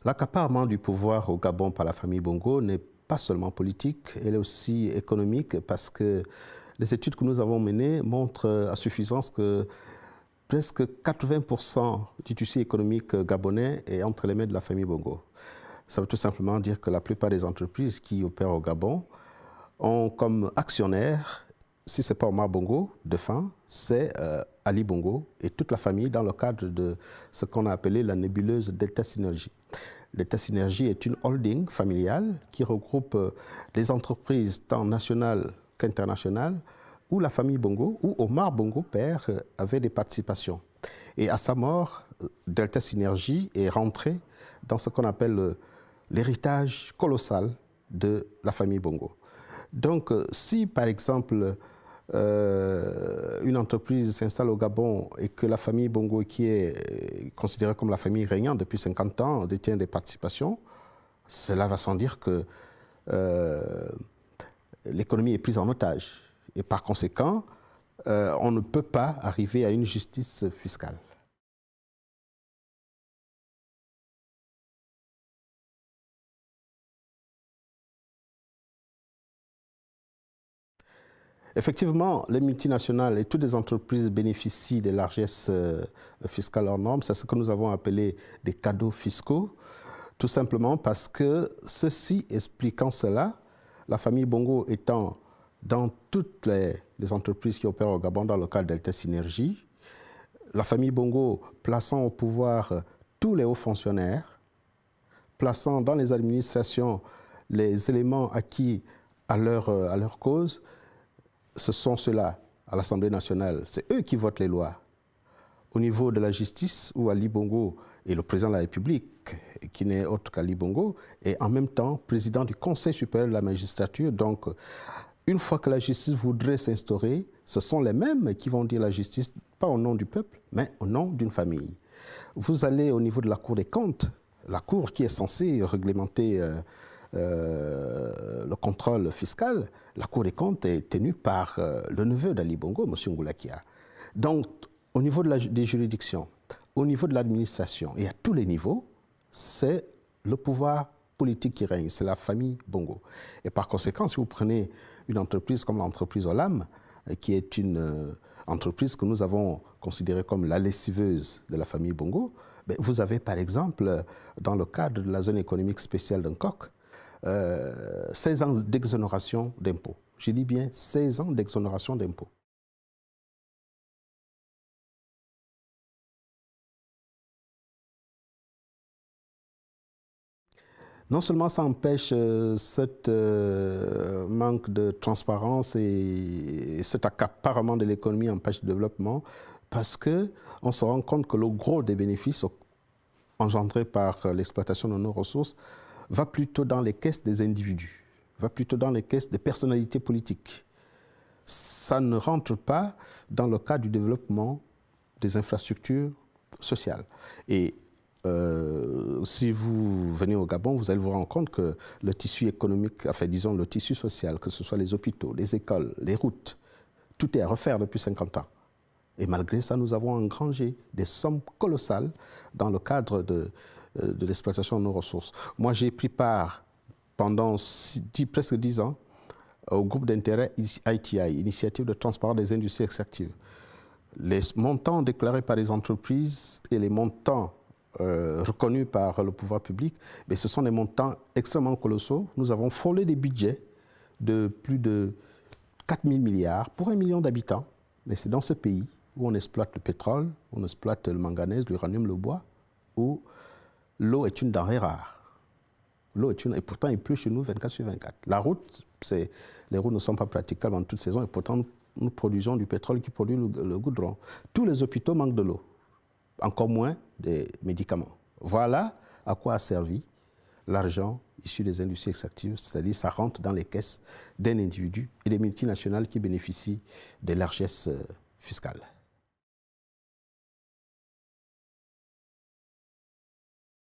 L'accaparement du pouvoir au Gabon par la famille Bongo n'est pas seulement politique, elle est aussi économique parce que les études que nous avons menées montrent à suffisance que presque 80% du tissu économique gabonais est entre les mains de la famille Bongo. Ça veut tout simplement dire que la plupart des entreprises qui opèrent au Gabon ont comme actionnaire, si ce n'est pas Omar Bongo, défunt, c'est Ali Bongo et toute la famille dans le cadre de ce qu'on a appelé la nébuleuse Delta Synergie. Delta Synergie est une holding familiale qui regroupe des entreprises tant nationales qu'internationales où la famille Bongo, où Omar Bongo, père, avait des participations. Et à sa mort, Delta Synergie est rentré dans ce qu'on appelle l'héritage colossal de la famille Bongo. Donc, si par exemple, une entreprise s'installe au Gabon et que la famille Bongo, qui est considérée comme la famille régnante depuis 50 ans, détient des participations, cela va sans dire que l'économie est prise en otage. Et par conséquent, on ne peut pas arriver à une justice fiscale. Effectivement, les multinationales et toutes les entreprises bénéficient des largesses fiscales hors normes. C'est ce que nous avons appelé des cadeaux fiscaux, tout simplement parce que ceci expliquant cela, la famille Bongo étant dans toutes les entreprises qui opèrent au Gabon dans le cadre d'Delta Synergie, la famille Bongo plaçant au pouvoir tous les hauts fonctionnaires, plaçant dans les administrations les éléments acquis à leur cause, ce sont ceux-là, à l'Assemblée nationale, c'est eux qui votent les lois. Au niveau de la justice, où Ali Bongo est le président de la République, qui n'est autre qu'Ali Bongo, et en même temps président du Conseil supérieur de la magistrature. Donc, une fois que la justice voudrait s'instaurer, ce sont les mêmes qui vont dire la justice, pas au nom du peuple, mais au nom d'une famille. Vous allez au niveau de la Cour des comptes, la Cour qui est censée réglementer le contrôle fiscal, la Cour des comptes est tenue par le neveu d'Ali Bongo, M. Ngoulakia. Donc, au niveau des juridictions, au niveau de l'administration et à tous les niveaux, c'est le pouvoir politique qui règne, c'est la famille Bongo. Et par conséquent, si vous prenez une entreprise comme l'entreprise Olam, qui est une entreprise que nous avons considérée comme la lessiveuse de la famille Bongo, vous avez par exemple, dans le cadre de la zone économique spéciale d'Nkok, 16 ans d'exonération d'impôts. Je dis bien 16 ans d'exonération d'impôts. Non seulement ça empêche cette manque de transparence et cet accaparement de l'économie empêche le développement, parce qu'on se rend compte que le gros des bénéfices engendrés par l'exploitation de nos ressources va plutôt dans les caisses des individus, va plutôt dans les caisses des personnalités politiques. Ça ne rentre pas dans le cadre du développement des infrastructures sociales. Et si vous venez au Gabon, vous allez vous rendre compte que le tissu économique, enfin disons le tissu social, que ce soit les hôpitaux, les écoles, les routes, tout est à refaire depuis 50 ans. Et malgré ça, nous avons engrangé des sommes colossales dans le cadre de l'exploitation de nos ressources. Moi, j'ai pris part pendant presque 10 ans au groupe d'intérêt ITI, Initiative de transparence des industries extractives. Les montants déclarés par les entreprises et les montants reconnus par le pouvoir public, mais ce sont des montants extrêmement colossaux. Nous avons frôlé des budgets de plus de 4 000 milliards pour 1 million d'habitants. Mais c'est dans ce pays où on exploite le pétrole, on exploite le manganèse, l'uranium, le bois, où l'eau est une denrée rare. L'eau est et pourtant il pleut chez nous 24/24. La route, les routes ne sont pas praticables en toute saison et pourtant nous produisons du pétrole qui produit le goudron. Tous les hôpitaux manquent de l'eau, encore moins des médicaments. Voilà à quoi a servi l'argent issu des industries extractives, c'est-à-dire ça rentre dans les caisses d'un individu et des multinationales qui bénéficient des largesses fiscales.